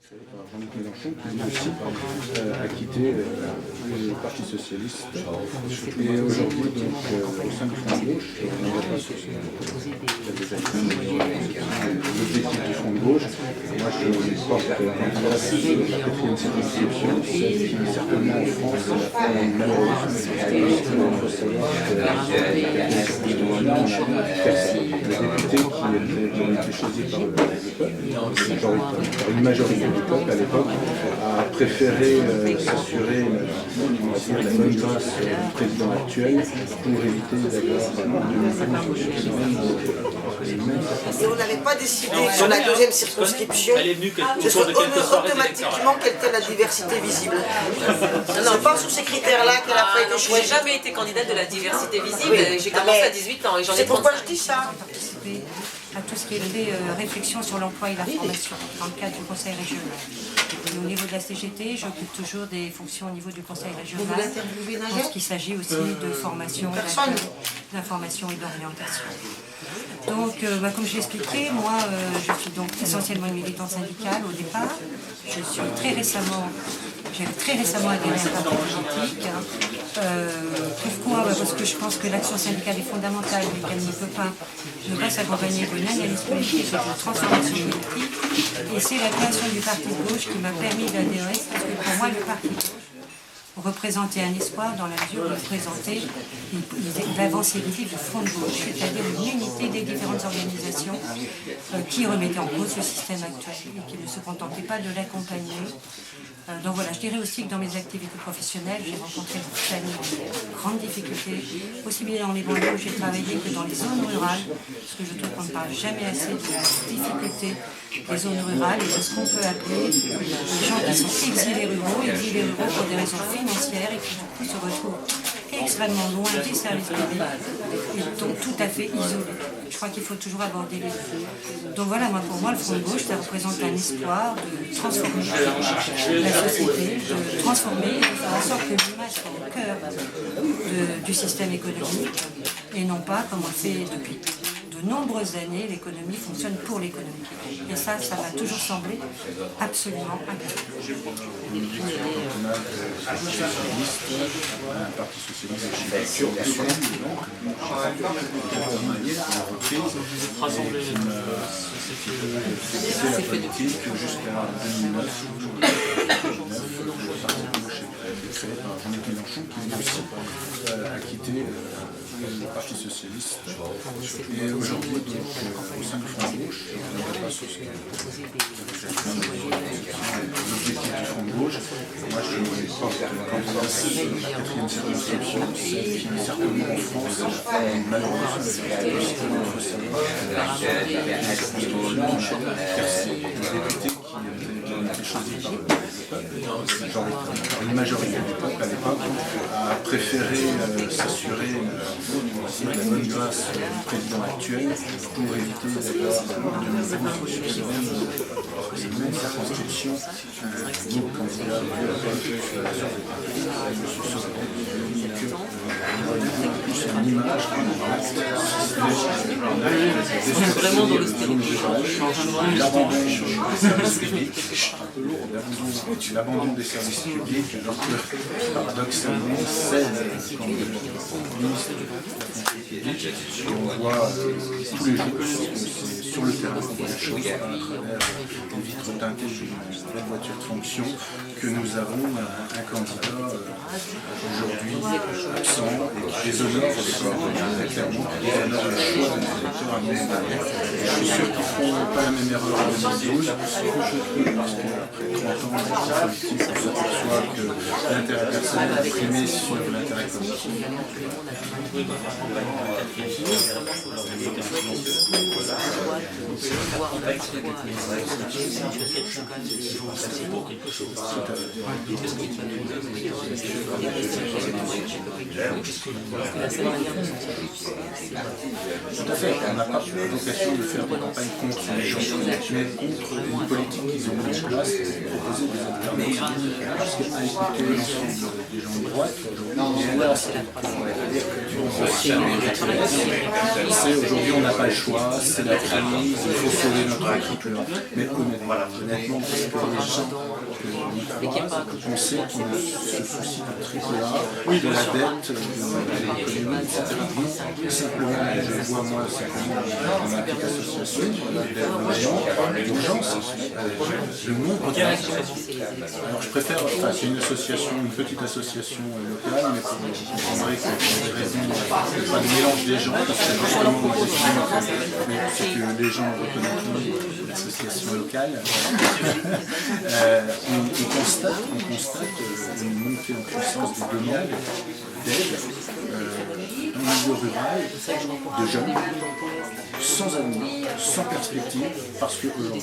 Jean-Luc Mélenchon, qui lui aussi a quitté le Parti Socialiste. Et aujourd'hui, donc, au sein du Front de Gauche, on ne va pas sur l'objectif du Front de Gauche. Moi, je porte la quatrième circonscription, celle qui, certainement en France, est malheureuse. Il faut savoir que la quatrième circonscription, on a personne. Les députés qui ont été choisis par le peuple, par une majorité du peuple à l'époque, a préféré s'assurer la bonne grâce du président actuel pour éviter d'avoir Si on n'avait pas décidé sur la deuxième circonscription, ce serait automatiquement quelle était la diversité visible. C'est pas sur ces critères-là qu'elle n'a pas été choisie. J'ai jamais été candidate de la diversité visible, j'ai commencé à 18 ans et j'en ai 35. C'est pourquoi je dis ça. À tout ce qui était réflexion sur l'emploi et la formation dans le cadre du conseil régional. Et au niveau de la CGT, j'occupe toujours des fonctions au niveau du conseil régional, puisqu'il s'agit aussi de formation, d'information et d'orientation. Donc, comme je l'ai expliqué, moi, je suis donc essentiellement une militante syndicale au départ. J'ai très récemment adhéré à un parti politique. Pourquoi? Parce que je pense que l'action syndicale est fondamentale et qu'elle ne peut pas s'accompagner d'une analyse politique et d'une transformation politique. Et c'est la création du parti de gauche qui m'a permis d'adhérer, parce que pour moi, le parti de gauche représentait un espoir dans la mesure où il représentait l'avancée du front de gauche, c'est-à-dire une unité des différentes organisations qui remettaient en cause le système actuel et qui ne se contentaient pas de l'accompagner. Donc voilà, je dirais aussi que dans mes activités professionnelles, j'ai rencontré de grandes difficultés, aussi bien dans les banlieues où j'ai travaillé que dans les zones rurales, parce que je trouve qu'on ne parle jamais assez de la difficulté des zones rurales et de ce qu'on peut appeler les gens qui sont exilés ruraux pour des raisons financières et qui du coup se retrouvent extrêmement loin des services publics et donc tout à fait isolés. Je crois qu'il faut toujours aborder les deux. Donc voilà, pour moi, le Front de Gauche, ça représente un espoir de transformer la société, de transformer et de faire en sorte que l'image soit au cœur du système économique et non pas, comme on le fait depuis de nombreuses années, l'économie fonctionne pour l'économie. Et ça m'a toujours semblé absolument agréable. Un parti socialiste qui la politique jusqu'à 2009, créé par Jean-Luc Mélenchon, qui lui aussi a quitté le Parti Socialiste. Et aujourd'hui, donc, au sein du Front de Gauche, on ne va pas sur l'objectif du Front de Gauche. Moi, je porte la quatrième circonscription, celle qui, certainement en France, est malheureuse. Il faut savoir les députés qui ont été choisis par une majorité du peuple à l'époque a préféré s'assurer la bonne grâce du président actuel pour éviter d'avoir de nouveau sur ces mêmes circonscriptions d'autres candidats une image vraiment dans le style. L'abandon des services publics, alors que paradoxalement, celle quand ministre public, on voit tous les jours sur le terrain, on voit les choses à travers les vitres teintées d'une belle voiture de fonction, que nous avons un candidat aujourd'hui absent et qui déshonore très clairement, qui déshonore le choix de nos électeurs à mener derrière. Je suis sûr qu'ils ne feront pas la même erreur en 2012, parce qu'après 30 ans de politique, on s'aperçoit que l'intérêt personnel a primé sur l'intérêt collectif. Tout à fait, on n'a pas vocation de faire des campagnes contre les gens, mais contre une politique qu'ils ont mise en place pour proposer des alternatives. Parce qu'à écouter l'ensemble des gens de droite, aujourd'hui, C'est aujourd'hui on n'a pas le choix, c'est la crise, il faut sauver notre équipe. Mais honnêtement, parce que les gens on sait qu'on se soucie d'un triple A, de la dette, de l'économie, etc. Simplement, je vois moi simplement dans ma petite association, d'urgence, le nombre de... Alors je préfère, enfin c'est une association, une petite association locale, mais pour comprendrez que pour des raisons, pas de mélange des gens, parce que justement nous estimons c'est que les gens reconnaîtront l'association locale. On constate une montée en puissance des demandes d'aide dans le milieu rural, de jeunes, sans avenir, sans perspective, parce qu'aujourd'hui,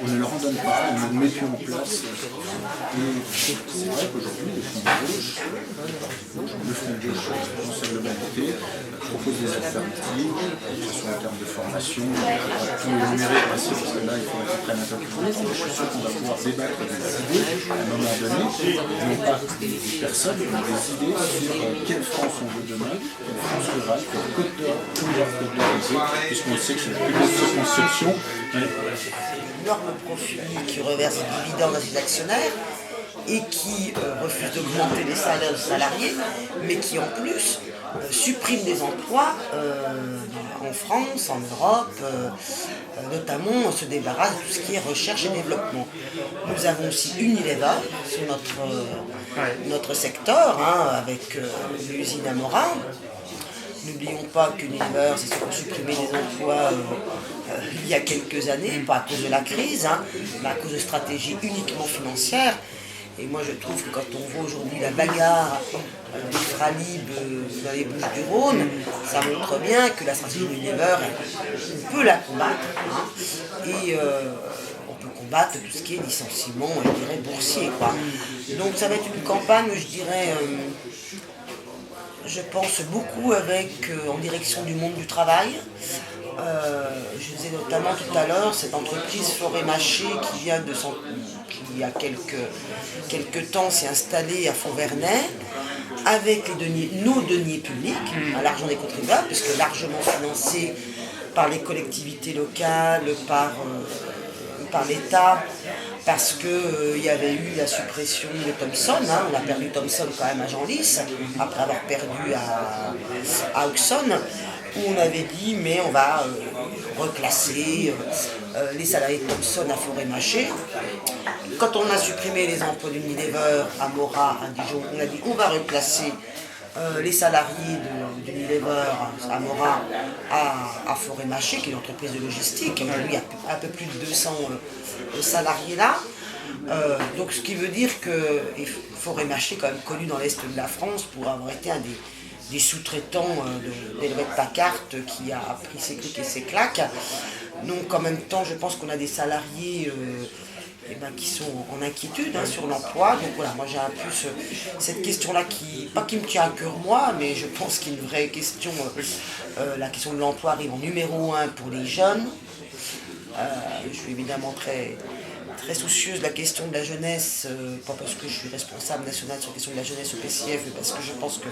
on ne leur en donne pas, on ne met plus en place. Et c'est vrai qu'aujourd'hui, le fonds de gauche, dans sa globalité, propose des alternatives, que ce soit en termes de formation, on va tout énumérer parce que là, il faudrait qu'on prenne un peu plus de temps. Je suis sûr qu'on va pouvoir débattre des idées à un moment donné, non pas des personnes, mais des idées sur quelle France on veut demain, quelle France rurale, quelle côte d'or, puisqu'on sait que c'est la plus grosse circonscription. Énorme profit qui reverse des dividendes à ses actionnaires et qui refuse d'augmenter les salaires des salariés, mais qui en plus supprime des emplois en France, en Europe, notamment on se débarrasse de tout ce qui est recherche et développement. Nous avons aussi Unilever sur notre secteur, avec l'usine à Mora. N'oublions pas qu'Unilever s'est supprimé des emplois il y a quelques années, pas à cause de la crise, mais à cause de stratégies uniquement financières. Et moi je trouve que quand on voit aujourd'hui la bagarre des Fralib dans les Bouches-du-Rhône, ça montre bien que la stratégie d'Unilever, on peut la combattre. Et on peut combattre tout ce qui est licenciement, je dirais, boursier. Donc ça va être une campagne, je dirais, je pense beaucoup en direction du monde du travail. Je disais notamment tout à l'heure, cette entreprise Forêt Mâché qui vient qui il y a quelques temps s'est installée à Font-Vernay avec nos deniers publics, à l'argent des contribuables, puisque largement financé par les collectivités locales, par l'État, parce qu'il y avait eu la suppression de Thomson, on a perdu Thomson quand même à Genlis, après avoir perdu à Auxonne, où on avait dit mais on va reclasser les salariés de Thomson à Forêt-Mâché. Quand on a supprimé les emplois d'Unilever à Mora, à Dijon, on a dit on va replacer les salariés d'Unilever à Mora à Forêt-Mâché, qui est une entreprise de logistique. Aujourd'hui, il y a un peu plus de 200 salariés là. Donc ce qui veut dire que Forêt-Mâché est quand même connu dans l'Est de la France pour avoir été un des sous-traitants d'Helvet Packard qui a pris ses clics et ses claques. Donc en même temps, je pense qu'on a des salariés qui sont en inquiétude sur l'emploi. Donc voilà, moi j'ai un peu cette question-là pas qui me tient à cœur moi, mais je pense qu'il y a une vraie question. La question de l'emploi arrive en numéro 1 pour les jeunes. Je suis évidemment très soucieuse de la question de la jeunesse, pas parce que je suis responsable national sur la question de la jeunesse au PCF, mais parce que je pense que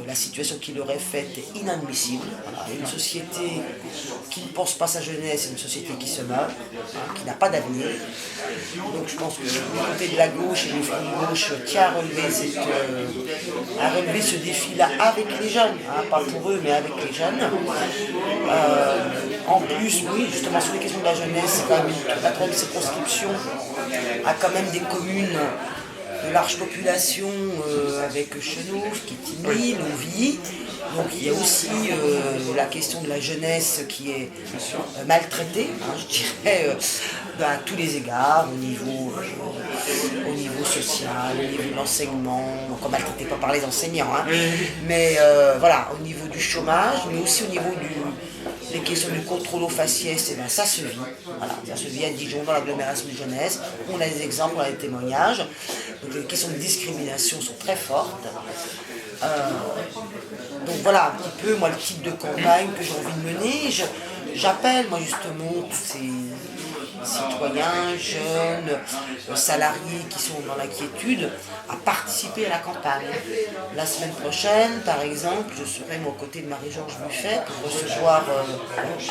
la situation qui leur est faite est inadmissible. Voilà. Une société qui ne pense pas sa jeunesse, c'est une société qui se meurt, qui n'a pas d'avenir. Donc je pense que le côté de la gauche et le front de gauche tient à relever ce défi-là avec les jeunes, pas pour eux, mais avec les jeunes. En plus, oui, justement sur les questions de la jeunesse, c'est quand même la troisième circonscription a quand même des communes de large population avec Chenauve, Quétigny, Louvy. Donc il y a aussi la question de la jeunesse qui est maltraitée, je dirais, à tous les égards, au niveau social, au niveau de l'enseignement, encore maltraitée pas par les enseignants, mais voilà, au niveau du chômage, mais aussi au niveau des questions du contrôle au faciès, ça se vit. Voilà, ça se vit à Dijon, dans l'agglomération de jeunesse. On a des exemples, on a des témoignages. Donc les questions de discrimination sont très fortes. Donc voilà un petit peu moi le type de campagne que j'ai envie de mener. J'appelle moi justement citoyens, jeunes, salariés qui sont dans l'inquiétude, à participer à la campagne. La semaine prochaine, par exemple, je serai moi, aux côtés de Marie-Georges Buffet pour recevoir,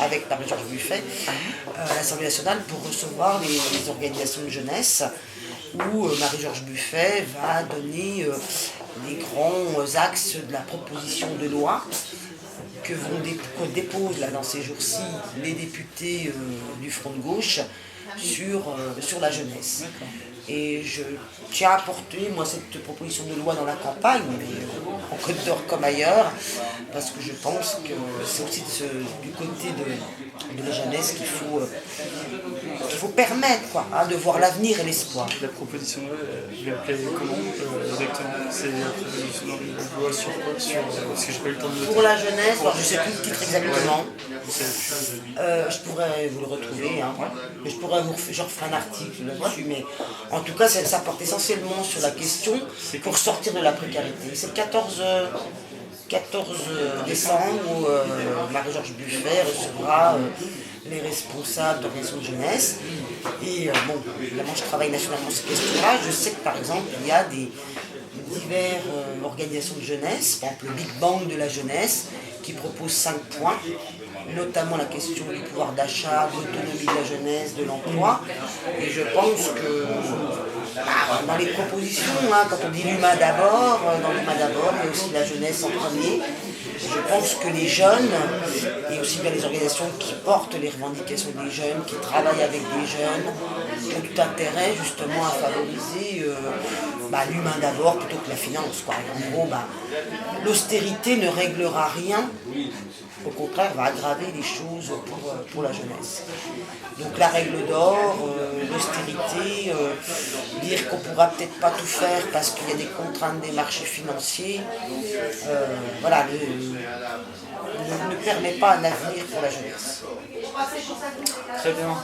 avec Marie-Georges Buffet, à l'Assemblée nationale pour recevoir les organisations de jeunesse où Marie-Georges Buffet va donner les grands axes de la proposition de loi que déposent là, dans ces jours-ci les députés du Front de gauche sur la jeunesse. Et je tiens à porter moi, cette proposition de loi dans la campagne, en Côte d'Or comme ailleurs, parce que je pense que c'est aussi du côté de la jeunesse qu'il faut permettre de voir l'avenir et l'espoir. La proposition de loi, je vais appeler comment exactement? C'est la proposition de loi sur quoi? Parce que j'ai pas eu le temps de noter. Pour la jeunesse, alors, je ne sais plus le titre exactement. Je pourrais vous le retrouver, hein. Je referai un article là-dessus, mais en tout cas, ça porte essentiellement sur la question pour sortir de la précarité. C'est le 14 décembre où Marie-Georges Buffet recevra les responsables d'organisations de jeunesse. Et bon, évidemment, je travaille nationalement sur ces questions-là. Je sais que par exemple, il y a des diverses organisations de jeunesse, par exemple le Big Bang de la jeunesse, qui propose 5 points, notamment la question du pouvoir d'achat, de l'autonomie de la jeunesse, de l'emploi. Et je pense que dans les propositions, quand on dit l'humain d'abord, dans l'humain d'abord, il y a aussi la jeunesse en premier. Je pense que les jeunes, et aussi bien les organisations qui portent les revendications des jeunes, qui travaillent avec des jeunes, ont tout intérêt justement à favoriser l'humain d'abord plutôt que la finance. En gros, l'austérité ne réglera rien, au contraire va aggraver les choses pour la jeunesse. Donc la règle d'or, l'austérité, dire qu'on ne pourra peut-être pas tout faire parce qu'il y a des contraintes des marchés financiers, ne permet pas un avenir pour la jeunesse. Très bien.